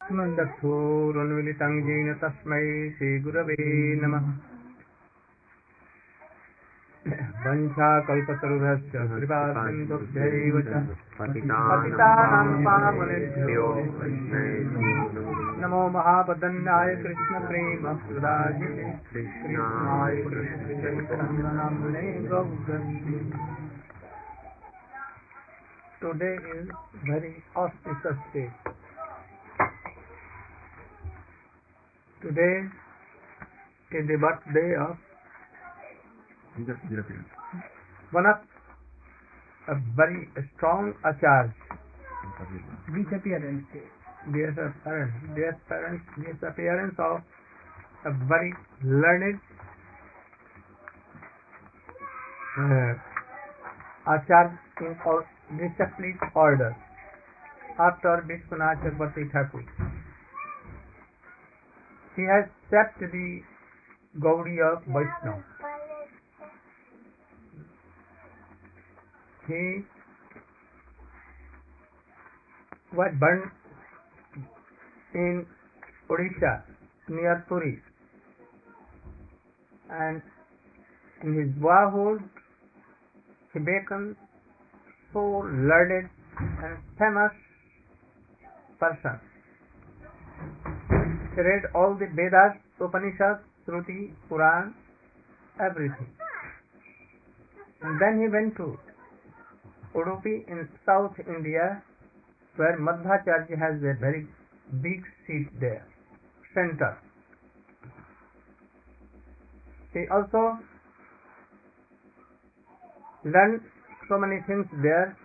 चक्षुरुन्मिलितं येन तस्मै श्रीगुरवे नमः। वञ्चाकल्पतरुभ्यश्च कृपासिन्धुभ्यैव च पतितानां पावनेभ्यो नमो महावदन्याय कृष्णप्रेमप्रदायिने कृष्णाय कृष्णचैतन्यनाम्ने गौरङ्गे। Today is very auspicious day. Today is the birthday of one of a very strong acharya. Disappearance day. Disappearance of a very learned acharya in disciplic order after Vishwanath Chakravarti Thakur. He has stepped the Gaudiya Vaishnava. He was born in Odisha near Puri, and in his boyhood he became so learned and famous person. He read all the Vedas, Upanishads, Shruti, Puran, everything. And then he went to Udupi in South India, where Madhvacharya has a very big seat there, center. He also learned so many things there,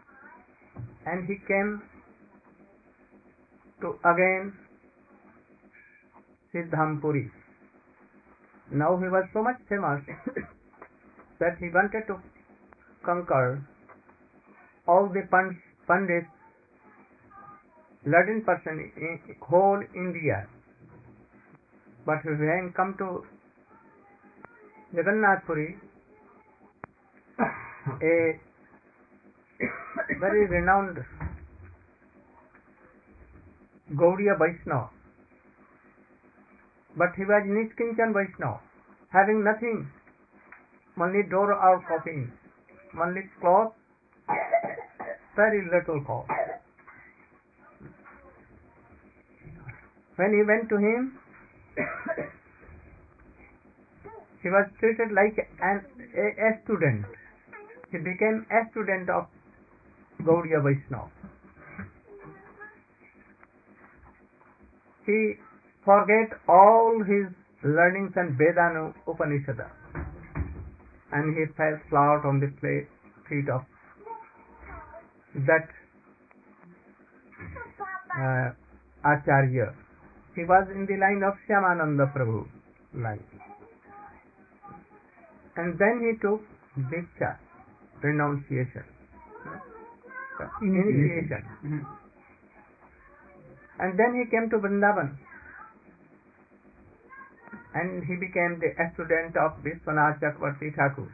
and he came to again Siddhampuri. Now he was so much famous that he wanted to conquer all the Pandits, learned person in whole India. But when he come to Jagannath Puri, a very renowned Gaudiya Vaishnava, but he was Nishkinchan Vaishnava, having nothing, only door or coffin, only cloth, very little cloth. When he went to him, he was treated like a student. He became a student of Gaudiya Vaishnava. He forget all his learnings and Vedana Upanishad, and he fell flat on the feet of that Acharya. He was in the line of Shyamananda Prabhu line. And then he took Diksha, renunciation, initiation. And then he came to Vrindavan, and he became the student of Vishwanath Chakravarti Thakur.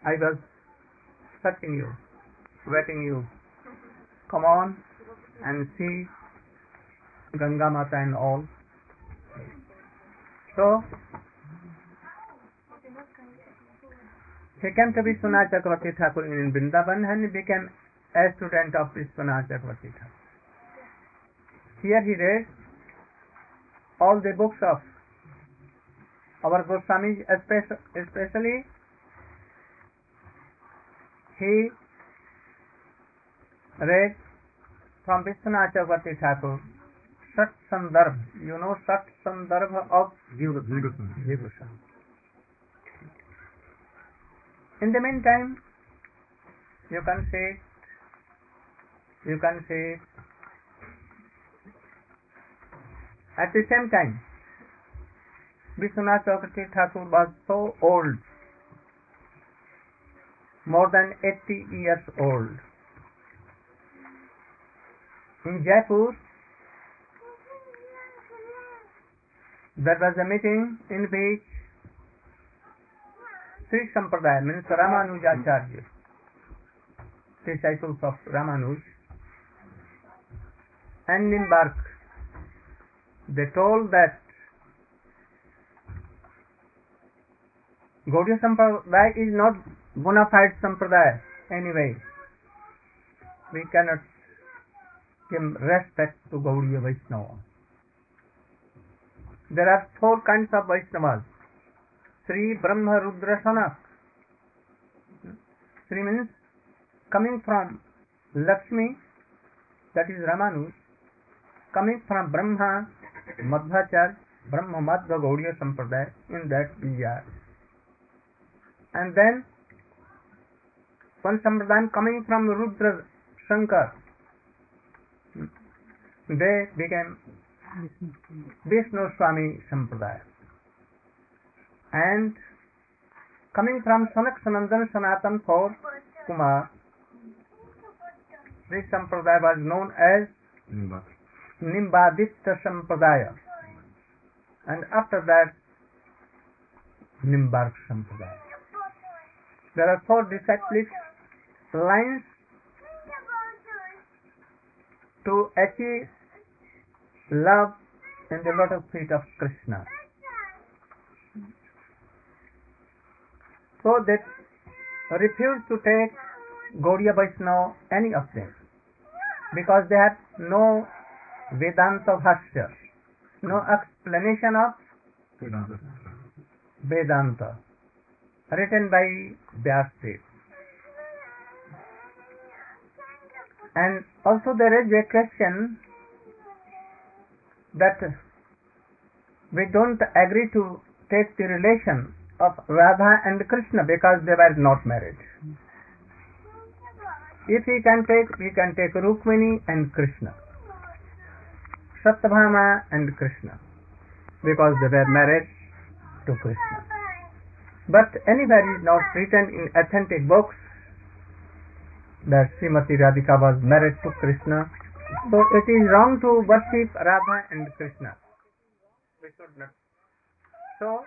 I was searching you, waiting you. Come on and see Gangamata and all. So he came to Vishwanath Chakravarti Thakur in Vrindavan, and he became a student of Vishwanath Chakravarti Thakur. Here he read all the books of our Goswamis, especially he read from Vishwanath Chakravarti Thakur Sat Sandarbha. You know Sat Sandarbha of Vidyabhusana. In the meantime, you can say at the same time, Vishwanath Chakravarti Thakur was so old, more than 80 years old. In Jaipur, there was a meeting in which Sri Sampradaya, means Ramanujacharya, disciples of Ramanuj, and Nimbark, they told that Gaudiya Sampradaya is not bona fide Sampradaya anyway. We cannot give respect to Gaudiya Vaishnava. There are 4 kinds of Vaishnavas. Sri, Brahma, Rudra, Sanak. Sri means coming from Lakshmi, that is Ramanuj. Coming from Brahma, Madhvacharya, Brahma Madhva Gaudiya Sampradaya, in that we are. And then one Sampradaya coming from Rudra Shankar, they became Vishnu Swami Sampradaya. And coming from Sanak Sanandan Sanatan for Kumar, this Sampradaya was known as Nimbaditya Sampradaya. And after that, Nimbark Sampradaya. There are 4 disciplic lines to achieve love in the lotus feet of Krishna. So they refuse to take Gaudiya Vaishnava, any of them, because they have no Vedanta Bhashya, no explanation of Vedanta written by Vyasadeva. And also there is a question that we don't agree to take the relation of Radha and Krishna because they were not married. If we can take Rukmini and Krishna, Satyabhama and Krishna, because they were married to Krishna. But anywhere is not written in authentic books that Srimati Radhika was married to Krishna. So it is wrong to worship Radha and Krishna. We should not. So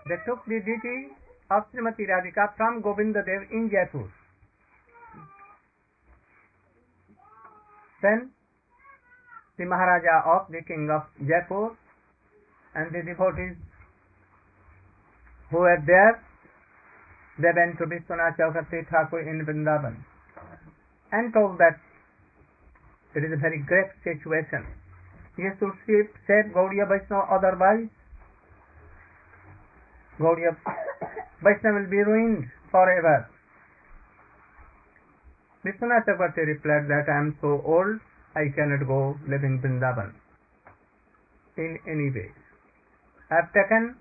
they took the deity of Srimati Radhika from Govinda Dev in Jaipur. Then the Maharaja of the king of Jaipur and the devotees who were there, they went to Vishwanath Chakravarti Thakur in Vrindavan and told that it is a very grave situation. He has to save Gaudiya Vaishnava, otherwise Gaudiya Vaishnava will be ruined forever. Vishwanath Chakravarti replied that I am so old, I cannot go live in Vrindavan in any way. I have taken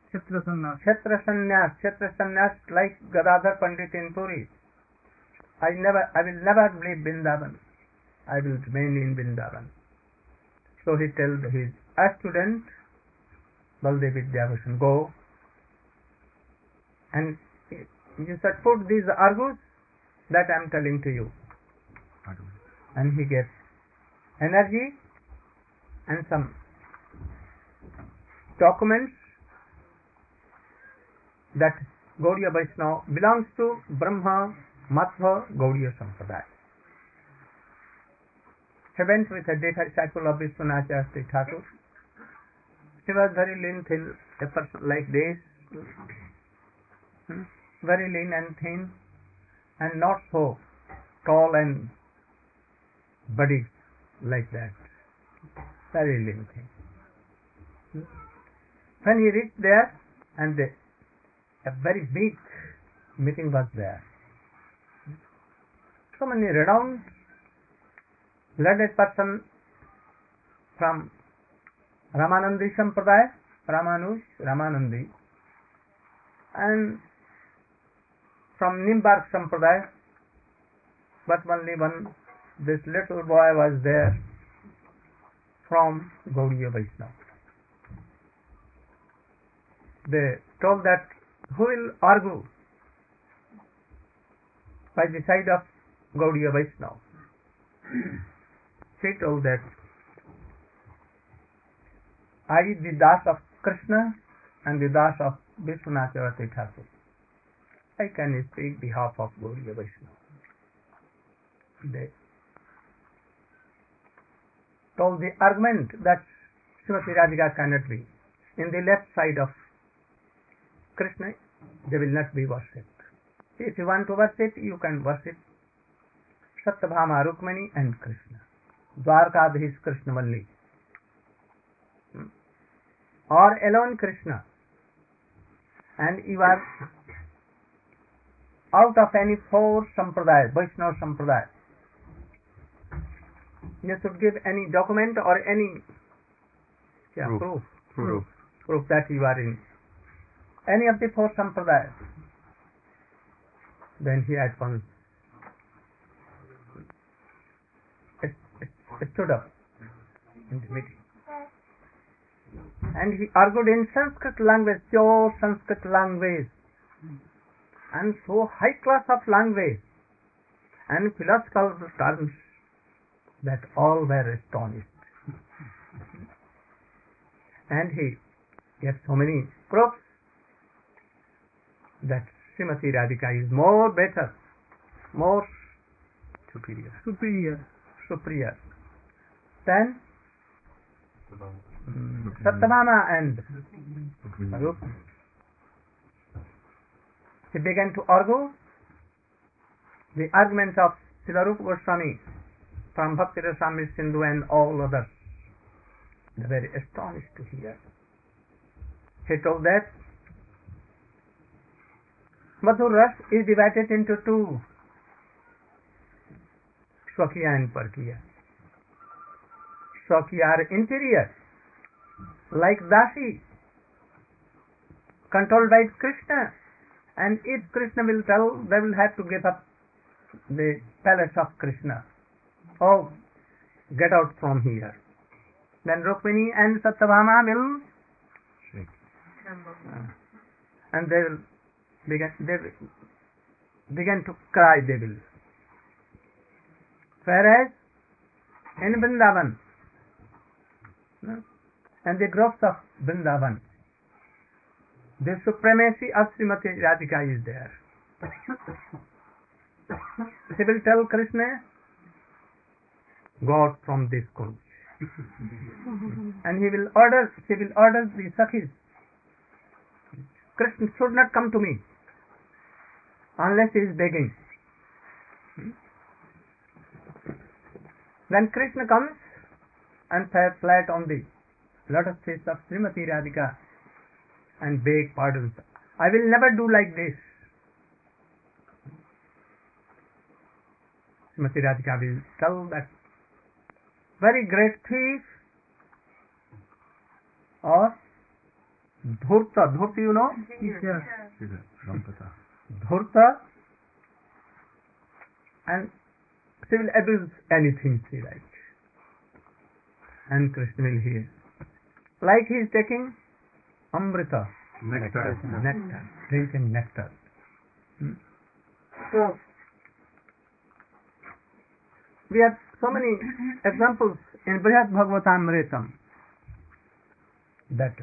Kshetra sannyas like Gadadhar Pandit in Puri. I will never leave Vrindavan. I will remain in Vrindavan. So he told his student Baladeva Vidyabhusana, go and you should put these arguments that I am telling to you. And he gave energy and some documents that Gaudiya Vaishnava belongs to Brahma Madhva Gaudiya Sampradaya. He went with a disciple of Vishwanath Chakravarti Thakur. He was very lean, thin, a person like this, very lean and thin, and not so tall and body like that. Very lean thing. When he reached there, and a very big meeting was there. So many renowned learned person from Ramanandi Sampradaya, Ramanuj, Ramanandi, and from Nimbark Sampradaya, but only one, this little boy was there from Gaudiya Vaishnava. They told that who will argue by the side of Gaudiya Vaishnava? She told that I, the Das of Krishna and the Das of Vishwanath Chakravarti Thakur, I can speak behalf of Gaudiya Vaishnava. They told the argument that Srimati Radhika cannot be in the left side of Krishna, they will not be worshipped. If you want to worship, you can worship Satyabhama, Rukmini and Krishna. Dwarkadhish Krishna only. Or alone Krishna. And you are out of any four sampradaya, Vaishnava sampradaya. You should give any document or any proof that you are in any of the four sampradayas. Then he at once stood up in the meeting. And he argued in Sanskrit language, pure Sanskrit language, and so high class of language and philosophical terms that all were astonished. And he gave so many proofs that Srimati Radhika is more better, more superior than Satyabhama and Rukmini. He began to argue the arguments of Srila Rupa Goswami from Bhakti Rasamrita Sindhu and all others. They were very astonished to hear. He told that Madhur Ras is divided into two, Swakiya and Parkiya. Swakiya are interior, like Dasi, controlled by Krishna, and if Krishna will tell, they will have to give up the palace of Krishna. Oh, get out from here. Then Rukmini and Satyabhama will and they will begin to cry, they will. Whereas in Vrindavan and the groves of Vrindavan, the supremacy of Srimati Radhika is there. She will tell Krishna, go out from this coach. And she will order the Sakhis, Krishna should not come to me unless he is begging. Then Krishna comes and falls flat on the lotus feet of Srimati Radhika and beg pardons. I will never do like this. Srimati Radhika will tell that very great thief or Dhurta, you know? Yes. Dhurta, and she will abuse anything she likes. And Krishna will hear. Like he is taking Amrita, nectar, drinking nectar. So, we have so many examples in Brihad Bhagavatamritam that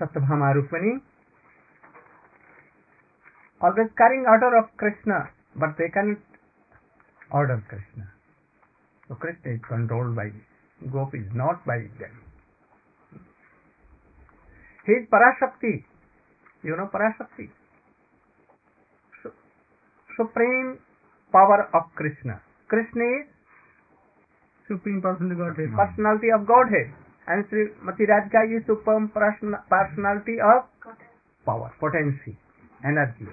Satyabhama Rukmini always carrying order of Krishna, but they cannot order Krishna. So Krishna is controlled by gopis, not by them. He is Parashakti. You know Parashakti? Supreme power of Krishna. Krishna is Supreme Personality of Godhead. Personality of Godhead. And Srimati Radhika is Supreme Personality of power, potency, energy.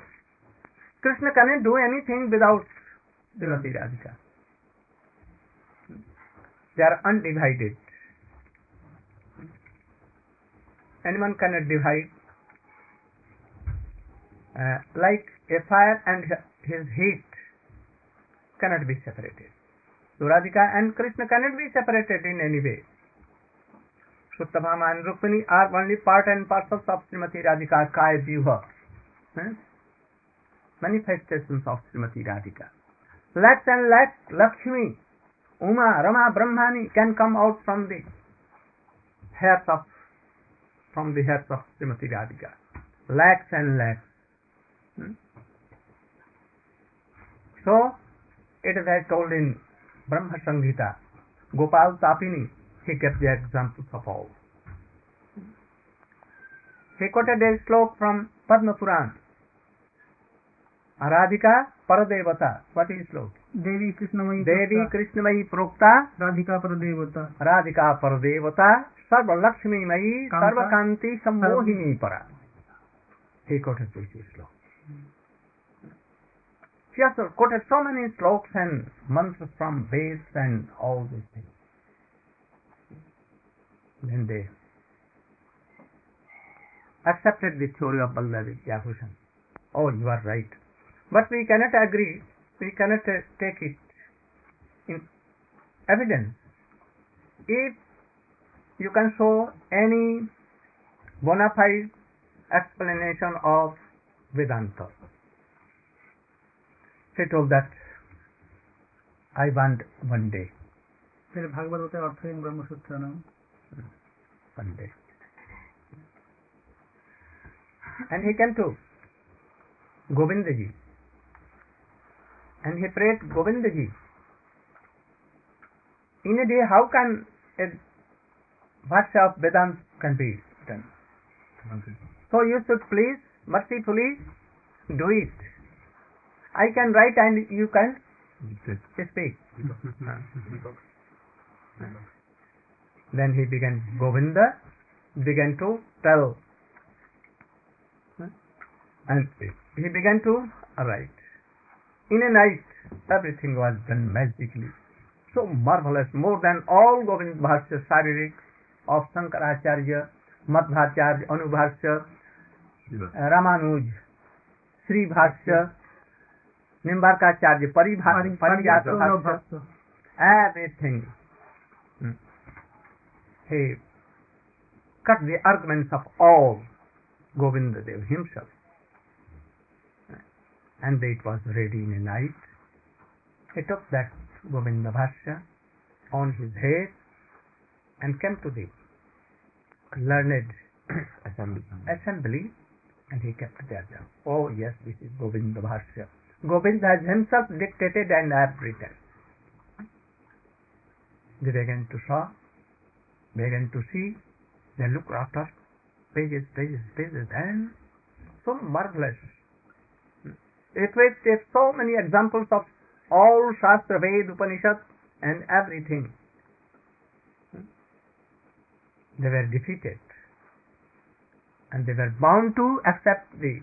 Krishna cannot do anything without Srimati Radhika. They are undivided. Anyone cannot divide. Like a fire and his heat cannot be separated. So Radhika and Krishna cannot be separated in any way. Satyabhama and Rukmini are only part and parcels of Srimati Radhika Kaya Vyuha. Manifestations of Srimati Radhika. Lakhs and lakhs Lakshmi, Uma, Rama, Brahmani can come out from the hairs of Srimati Radhika. Lakhs and lakhs. So, it is as told in Brahma Samhita Gopal Tapini, he kept the examples of all. He quoted a slok from Padma Puran. Radhika Paradevata. What is slok? Devi Krishnamayi Prokta Radhika Paradevata. Radhika Paradevata Sarva Lakshmi Mayi Sarva Kanti Sammohini Para. He quoted this slok. She also quoted so many sloks and mantras from Veds and all these things. Then they accepted the theory of Baladeva Vidyabhusana. Oh, you are right. But we cannot agree, we cannot take it in evidence. If you can show any bona fide explanation of Vedanta. He told that I want one day. One day. And he came to Govindaji. And he prayed, Govindaji, in a day how can a bhashya of Vedanta can be done? So you should please, mercifully do it. I can write and you can speak. Then he began, Govinda began to tell. And he began to write. In a night, everything was done magically. So marvelous, more than all Govind Bhashya, Sharirik of Shankaracharya, Madhvacharya, Anubhashya, Ramanuj, Sri Bhashya, Nimbarkacharya, Pariyasa, everything. He cut the arguments of all Govinda Dev himself. And it was ready in a night. He took that Govinda Bhashya on his head and came to the learned assembly and he kept there. Oh yes, this is Govinda Bhashya. Govinda has himself dictated and I have written. They began to saw, began to see, they looked after pages, and so marvelous. It was so many examples of all Shastra, Ved, Upanishad and everything. They were defeated and they were bound to accept the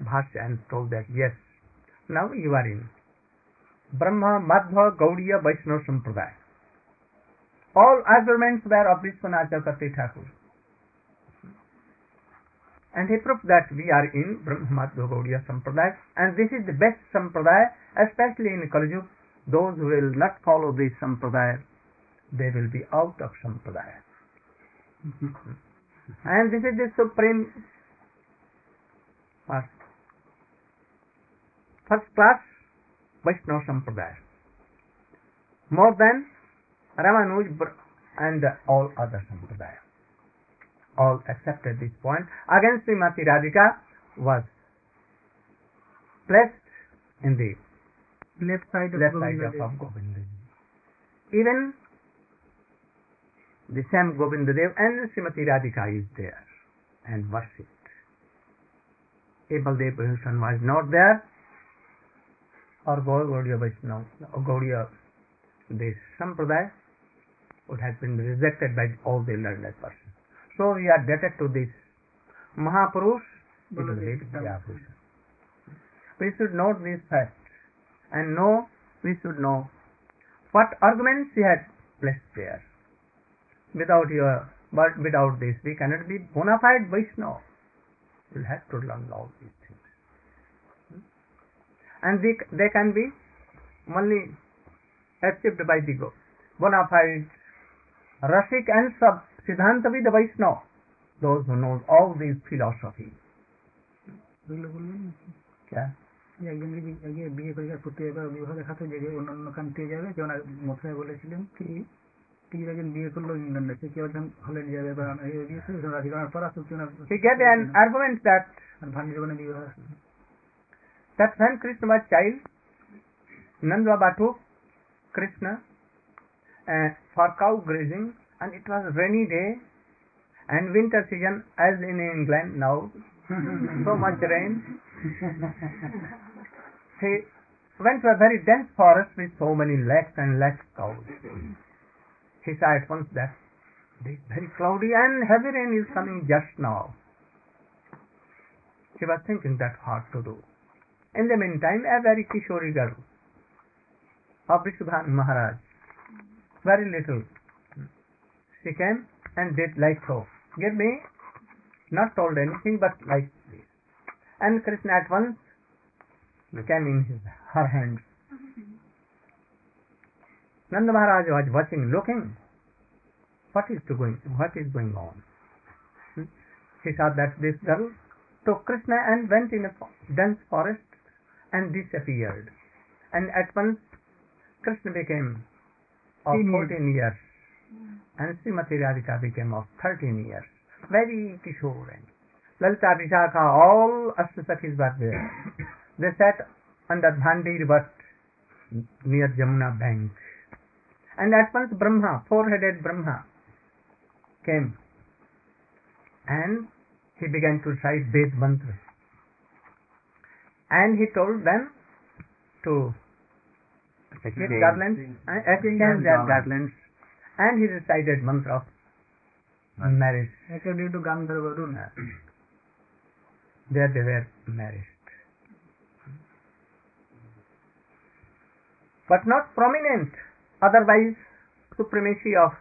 Bhashya and told that yes, now you are in Brahma, Madhva, Gaudiya, Vaishnava Sampradaya. All arguments were of Vishwanath Chakravarti Thakur. And he proved that we are in Brahma, Madhva, Gaudiya Sampradaya, and this is the best Sampradaya, especially in Kali Yuga. Those who will not follow this Sampradaya, they will be out of Sampradaya. And this is the supreme first class Vaishnava Sampradaya, more than Ramanuj and all other Sampradaya. All accepted this point. Again, Srimati Radhika was placed in the left side of Govinda. Even the same Govinda Dev and Srimati Radhika is there and worshipped. If Baladeva Vidyabhusana was not there, or Gaudiya Vaishnava, Gaudiya, this Sampradaya would have been rejected by all the learned persons. So we are indebted to this Mahapurush, Baladeva Vidyabhusana. We should note this fact and we should know what arguments he had placed there. Without this, we cannot be bona fide Vaishnava. We will have to learn all these things. And they can be only achieved by the bona fide Rasik and Siddhantavid Vaishnava, those who know all these philosophies. क्या বিয়ে করে করতে যাবে বিবাহ দেখাতে যে অন্য country যাবে যেমন মথুরায় বলেছিলেন কি একজন বিয়ে করলো ইংল্যান্ডে সে কেউ একজন হল্যান্ড যাবে বা রাধিকার পর আসুক he gave an argument that ভান্ডি জীবনে বিবাহ that when Krishna was child, Nanda Baba took Krishna for cow grazing, and it was rainy day and winter season, as in England now, so much rain. He went to a very dense forest with so many lakhs and lakhs cows. He saw at once that it is very cloudy and heavy rain is coming just now. He was thinking that what to do. In the meantime, a very Kishori girl of Vishubhan Maharaj, very little, she came and did like so. Give me, not told anything, but like this. And Krishna at once came in her hands. Nanda Maharaj was watching, looking, what is going on? He saw that this girl took Krishna and went in a dense forest and disappeared. And at once Krishna became of 14 years and Srimati Radhika became of 13 years. Very Kishore. Lalita, Vishakha, all Ashtasakhis were there. They sat under Bhandi river near Jamuna bank. And at once Brahma, four-headed Brahma, came and he began to recite Ved mantras. And he told them to get garlands and exchange their garlands. And he recited mantra of marriage. According to Gandharva rule. There they were married. But not prominent. Otherwise, supremacy of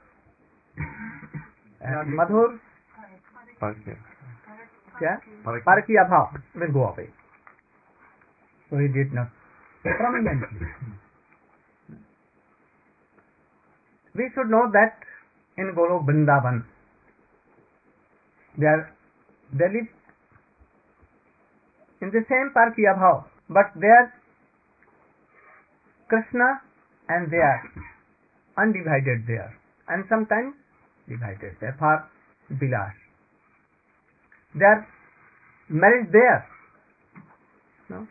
Madhur, Parakiya Bhav will go away. So he did not prominently. We should know that in Golok Vrindavan, they live in the same Parakiya Bhav, but there Krishna and they are undivided there, and sometimes divided there for Vilas. They are married there. No?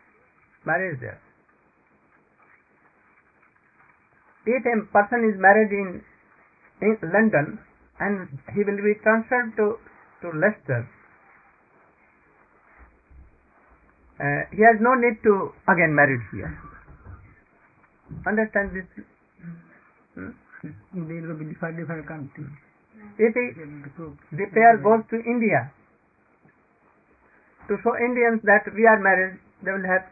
Marriage there. If a person is married in London and he will be transferred to Leicester, he has no need to again marry here. Understand this? They will be different countries. If the pair goes to India to show Indians that we are married, they will have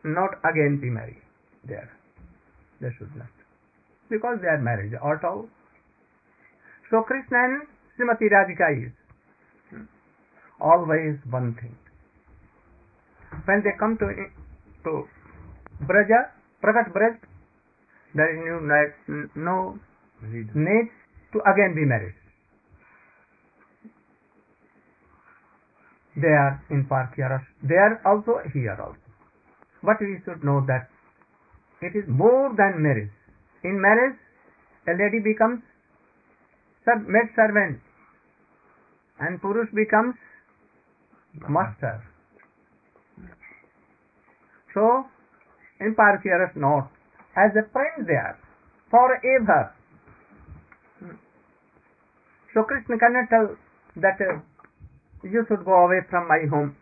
not again be married there. They should not. Because they are married, also. So Krishna and Srimati Radhika is always one thing. When they come to Braja, Pragat Braj, there is no need to again be married. They are in Parkyaras. They are also here also. But we should know that it is more than marriage. In marriage, a lady becomes maid servant and Purush becomes master. So, in Parkyaras not, as a friend there, forever. So Krishna cannot tell that you should go away from my home.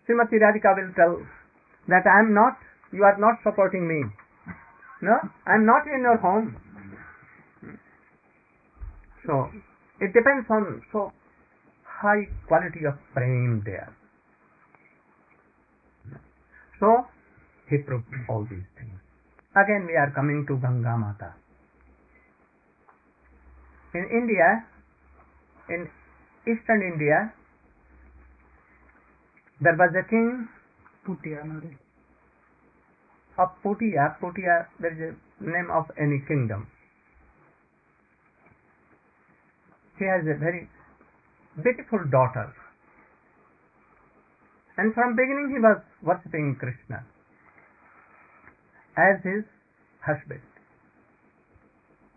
Srimati Radhika will tell that you are not supporting me. No, I am not in your home. So, it depends on so high quality of prem there. So, he proved all these things. Again we are coming to Gangamata. In India, in eastern India, there was a king of Putia. Putia, there is a name of any kingdom. He has a very beautiful daughter. And from beginning he was worshipping Krishna as his husband.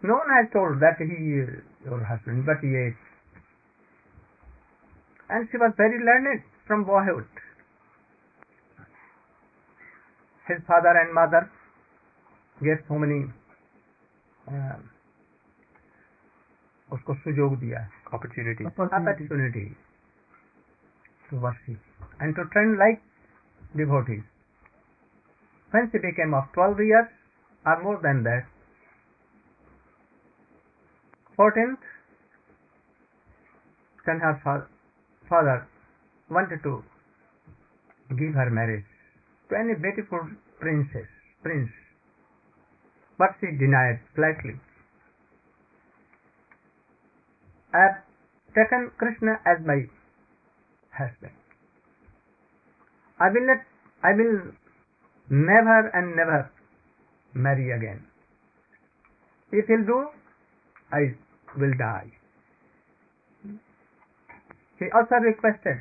No one has told that he is your husband, but yes. And she was very learned from boyhood. His father and mother gave so many उसको सुयोग दिया, opportunity. opportunity to worship and to trend like devotees. When she became of 12 years or more than that, 14th, then her father wanted to give her marriage to any beautiful prince, but she denied flatly. I have taken Krishna as my husband. I will never and never marry again. If he'll do, I will die. He also requested,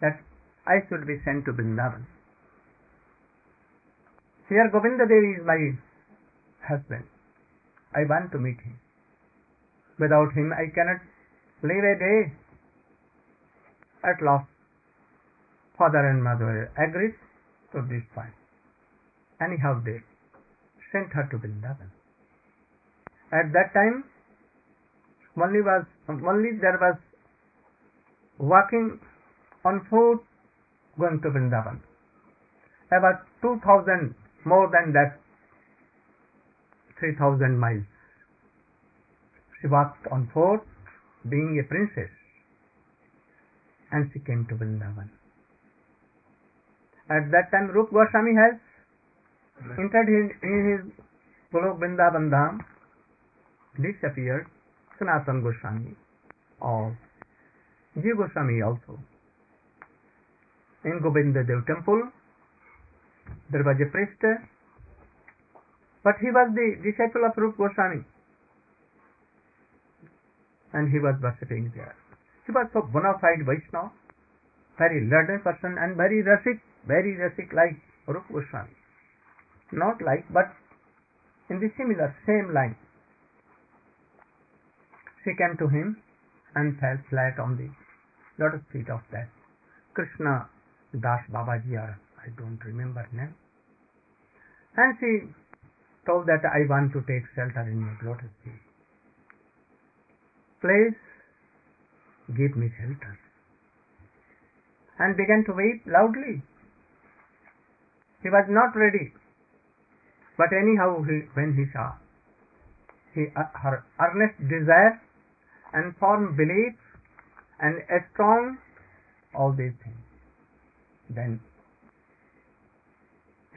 that I should be sent to Vrindavan. Here Govinda Devi is my husband. I want to meet him. Without him I cannot live a day. At last, father and mother agreed to this point. Anyhow, they sent her to Vrindavan. At that time, only there was walking on foot going to Vrindavan. About 2,000, more than that, 3,000 miles. She walked on foot, being a princess, and she came to Vrindavan. At that time, Rup Goswami has entered in his Golok Vrindavan Dham, disappeared, Sanatana Goswami, or Jiva Goswami also. In Govinda Dev temple, there was a priest, but he was the disciple of Rup Goswami, and he was worshipping there. He was so bona fide Vaishnava, very learned person and very rasic like Rup Goswami. Not like, but in the same line. She came to him and fell flat on the lotus feet of that Krishna Das Babaji, or I don't remember name. And she told that I want to take shelter in your lotus feet. Please give me shelter. And began to weep loudly. He was not ready. But anyhow, when he saw her earnest desire and firm belief and a strong all these things, then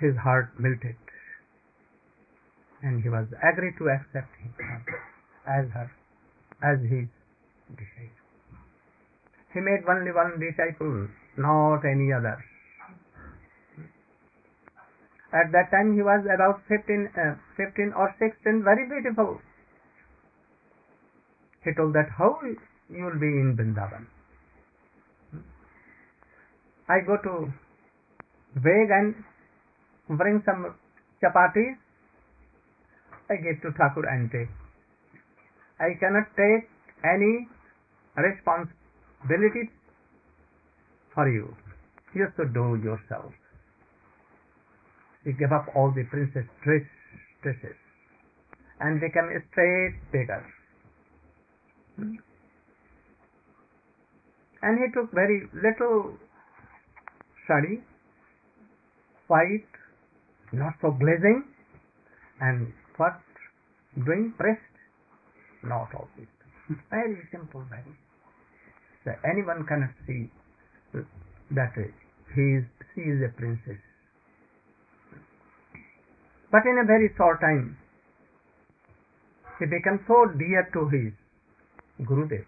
his heart melted, and he was agreed to accept her as his disciple. He made only one disciple, not any other. At that time he was about 15 or 16, very beautiful. He told that how you will be in Vrindavan. I go to beg and bring some chapatis. I give to Thakur and take. I cannot take any responsibility for you. You should do yourself. He gave up all the princess dresses and became a straight beggar. And he took very little sari, white, not so blazing, and what? Doing pressed? Not all this. Very simple, very. So anyone cannot see that she is a princess. But in a very short time, she became so dear to his Gurudev,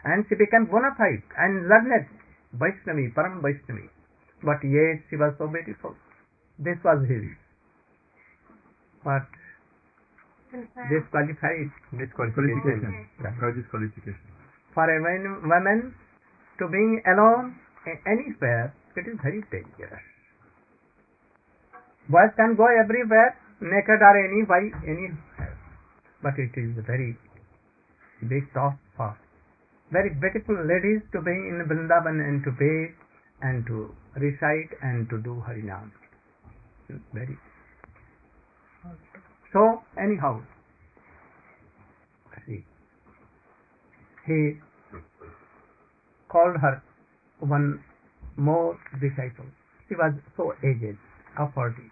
and she became bona fide and learned Vaishnavi, Param Vaishnavi. But yet she was so beautiful. This was his. But disqualification. For a woman to being alone anywhere, it is very dangerous. Boys can go everywhere, naked or anywhere, but it is a very big task for very beautiful ladies to be in Vrindavan and to bathe and to recite and to do Harinam. Very. So Anyhow, see, he called her one more disciple. She was so aged, of 40,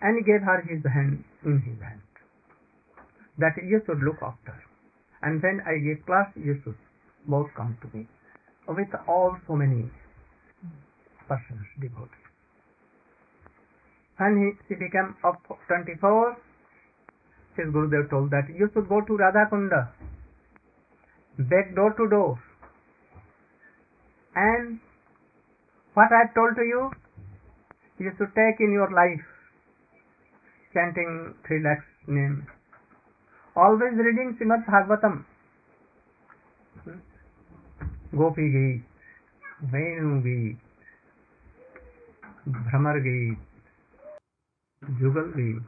and he gave her his hand in his hand, that you should look after, and when I give class, you should both come to me, with all so many persons devoted. When she became of 24, his Gurudev told that you should go to Radha Kunda, beg door to door, and what I have told to you, you should take in your life, chanting 3 lakhs names, always reading Srimad Bhagavatam, Gopi Geet, Venu Geet, Bhramar Geet, Jugal Geet,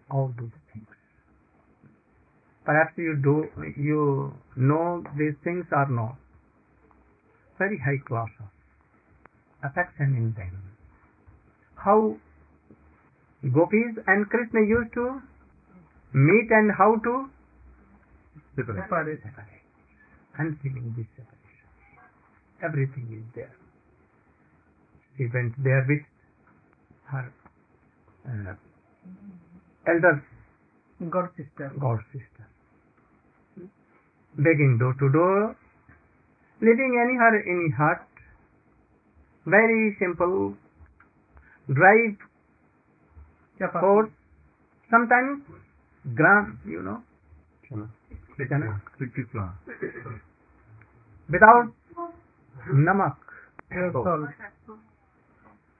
all those things. Perhaps you know these things or not. Very high class of affection in them. How gopis and Krishna used to meet and how to separate. And feeling this separation. Everything is there. She went there with her elder God sister, begging door to door, living any hut, very simple, drive horse, sometimes gram, without namak,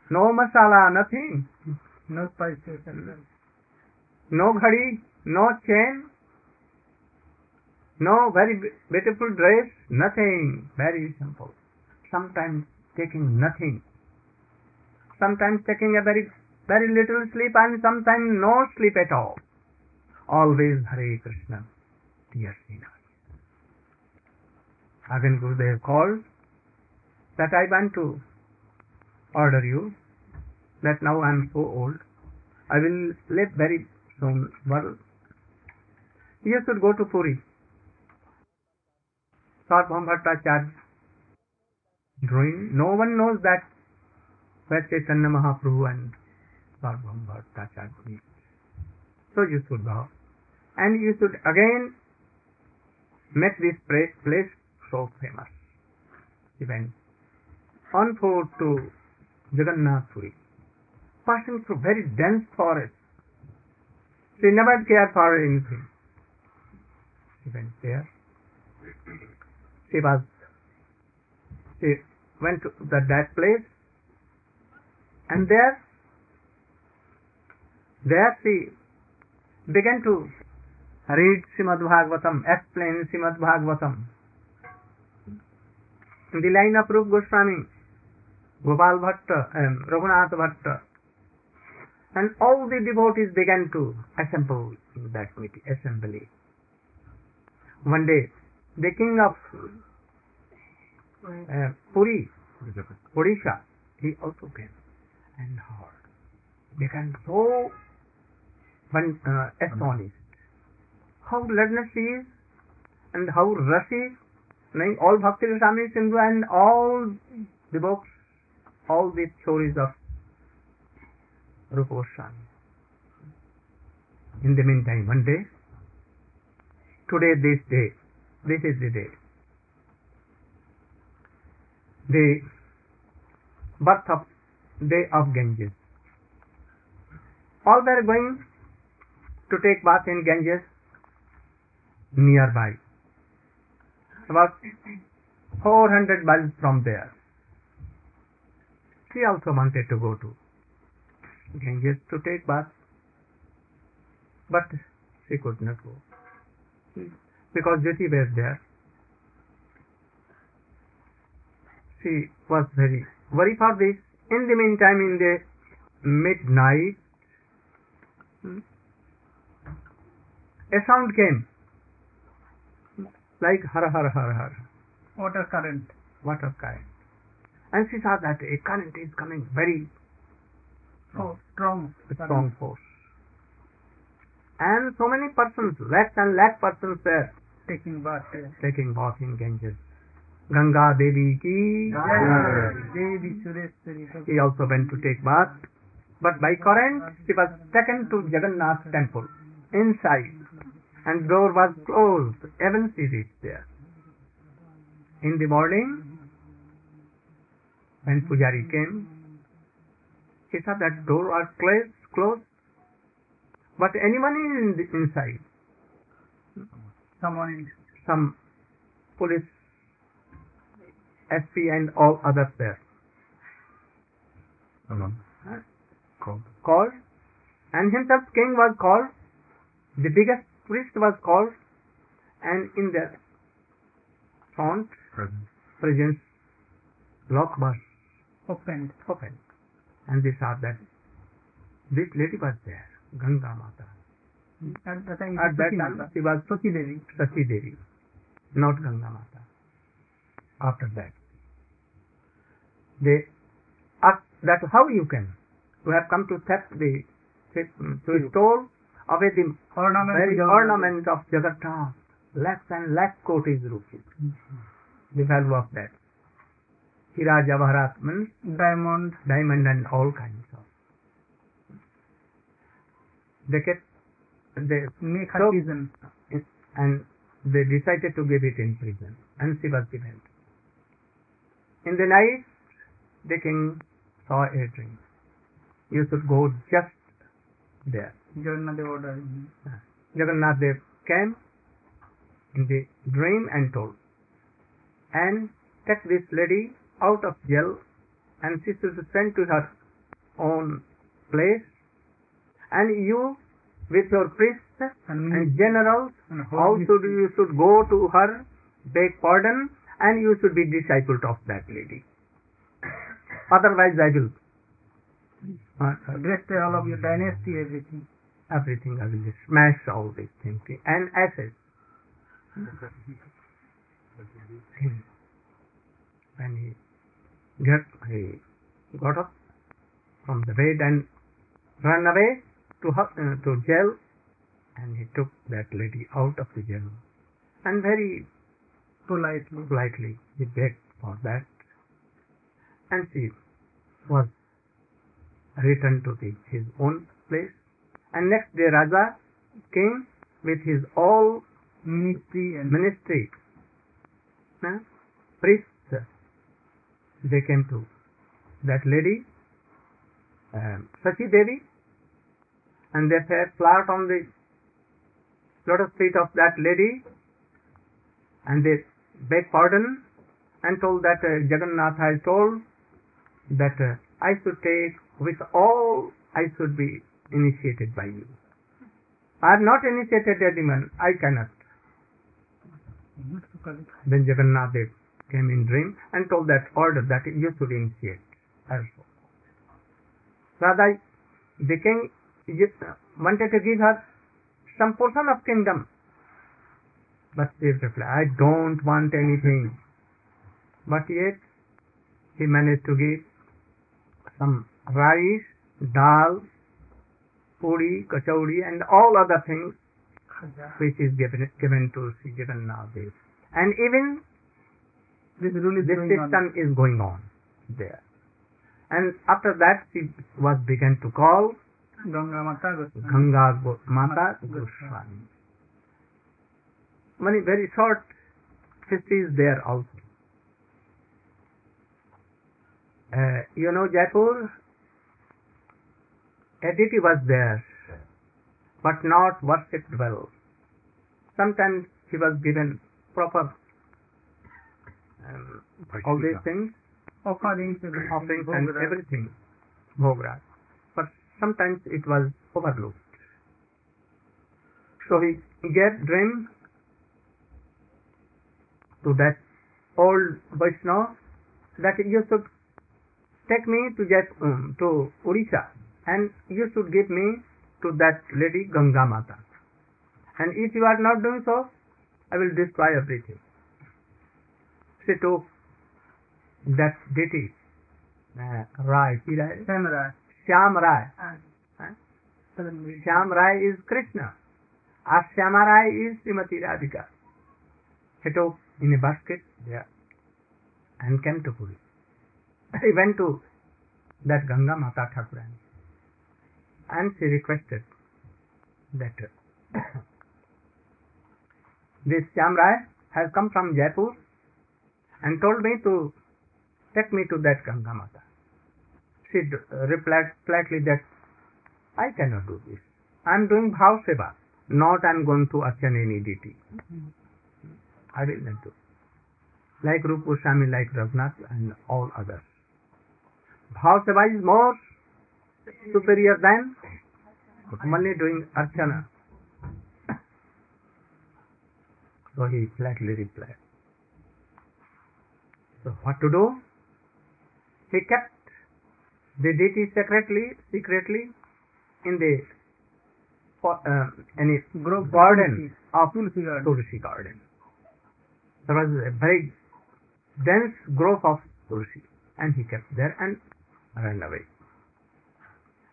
no masala, nothing, no spices, no ghadi, no chain, no very beautiful dress, nothing, very simple. Sometimes taking nothing, sometimes taking a very, very little sleep, and sometimes no sleep at all. Always Hare Krishna, dear Srinath. Again Gurudev called that I want to order you, that now I am so old, I will live very soon. Well, you should go to Puri. Sarvabhauma Bhattacharya drawing. No one knows that where Chaitanya Mahaprabhu and Sarvabhauma Bhattacharya meet. So you should go. And you should again make this place so famous. He went on foot to Jagannath Puri, passing through very dense forest. She never cared for anything. She went there. She went to that place, and there she began to read Srimad Bhagavatam, explain Srimad Bhagavatam in the line of Rupa Goswami, Gopal Bhatta, Raghunath Bhatta, and all the devotees began to assemble in that assembly. One day, the king of Puri, Odisha, he also came and heard. Became so astonished. How learned she is, and how rasi, all Bhakti Rasamrita Sindhu and all the books, all the stories of Rupa Goswami. In the meantime, one day, this is the day, the birth of day of Ganges. All were going to take bath in Ganges nearby, about 400 miles from there. She also wanted to go to Ganges to take bath, but she could not go because Jyoti was there. She was very worried for this. In the meantime, in the midnight, a sound came like har har har har, water current, and she saw that a current is coming very strong force. and so many persons, lakhs and lakh persons were taking bath here. taking bath in Ganges. Ganga Devi ki Devi Sureshwari. he also went to take bath, but by current she was taken to Jagannath temple inside, and door was closed. Even she reached there. In the morning, when Pujari came, he saw that door was closed, but anyone is inside. Some police, SP and all others there. Called, and himself king was called, the biggest priest was called, and in their front presence lock was opened, and they saw that this lady was there, Ganga Mata. At that time she was Sachi Devi, not Ganga Mata. After that, they asked that how you can, you have come to theft to stole away the very ornament of Jagannath, lakhs and lakh kotis rupees, the value of that. Hira Javaharat means diamond and all kinds of. They make her prison, and they decided to give it in prison, and she was given. In the night, the king saw a dream. You should go just there. Jagannath Dev came in the dream and told, and take this lady out of jail, and she should send to her own place, and you with your priests and generals also you should go to her, beg pardon, and you should be disciple of that lady. Otherwise I will destroy all of your dynasty, everything I will just smash all these things and ashes. When he got up from the bed and ran away to jail, and he took that lady out of the jail, and very politely he begged for that, and she was returned to his own place. And next day Raja came with his all ministry, priests. They came to that lady, Sachi Devi, and they fell flat on the lotus feet of that lady, and they begged pardon and told that Jagannath has told that I should take with all, I should be initiated by you. I have not initiated anyone, I cannot. Then Jagannath Dev came in dream and told that order that you should initiate also. Rather, the king wanted to give her some portion of kingdom, but she replied, I don't want anything. But yet he managed to give some rice, dal, puri, kachori, and all other things which is given to Sri Jagannath Dev. And even this system is going on there. And after that she was began to call Gangamata Gosvamini. Many very short history is there also. You know, Jaipur, a deity was there, but not worshipped well. Sometimes he was given proper all these things, offerings and everything, bhogra. But sometimes it was overlooked. So he gave dream to that old Vaishnava that you should take me to Odisha, and you should give me to that lady Ganga Mata. And if you are not doing so, I will destroy everything. She took that deity, Shyam Rai. Shyam Rai is Krishna. As Shyamaraj is Srimati Radhika. He took in a basket there and came to Puri. He went to that Gangamata Thakurani and she requested that this Shyamaraj has come from Jaipur and told me to take me to that Gangamata. She replied flatly that I cannot do this. I am doing Bhav Seva, not I am going to archana any deity. I will not do. Like Rupa Goswami, like Raghunath and all others. Bhav Seva is more superior than only doing archana. So he flatly replied. So what to do? He kept the deity secretly in the garden of Tulsi garden. There was a very dense grove of Tulsi, and he kept there and ran away.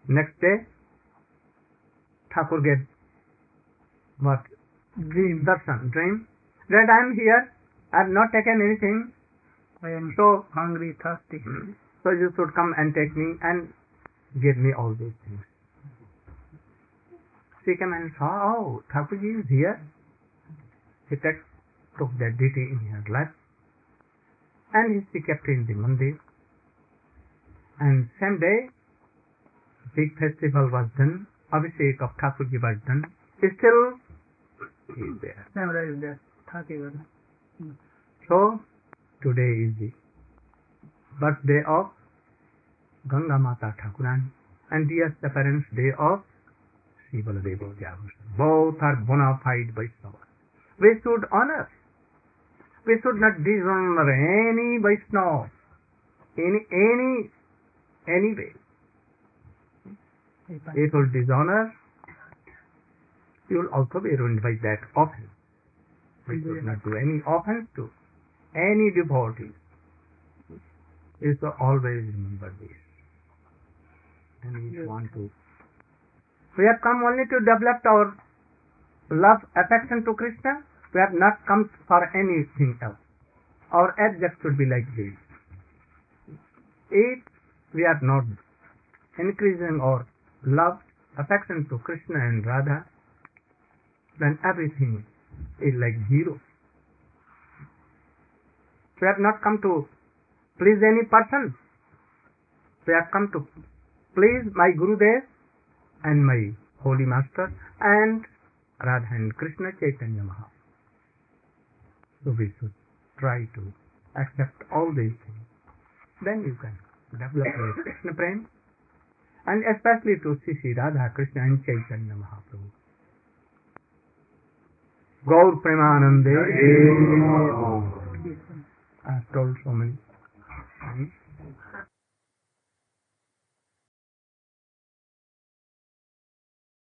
Next day, Thakur gave what? Dream that I am here, I have not taken anything. I am so hungry, thirsty. So you should come and take me and give me all these things. She came and saw, oh, Thakurji is here. She took that deity in her lap and she kept in the mandir. And same day, big festival was done. Abhishek of Thakurji was done. Still, he is there. Shyamaraj is there. Thakur. So, today is the birthday of Gangamata Thakurani and Disappearance day of Sri Baladeva Vidyabhusana. Both are bona fide Vaishnavas. We should honor. We should not dishonor any Vaishnava in any way. If you dishonor, you will also be ruined by that offense. We should not do any offense to any devotee. You should always remember this. And we want to. We have come only to develop our love, affection to Krishna. We have not come for anything else. Our object should be like this. If we are not increasing our love, affection to Krishna and Radha, then everything is like zero. We have not come to please any person. We have come to please my Gurudev and my Holy Master and Radha and Krishna Chaitanya Mahaprabhu. So we should try to accept all these things. Then you can develop your Krishna prem, and especially to Sri Radha, Krishna and Chaitanya Mahaprabhu. Gaur Premanande. I have told so many.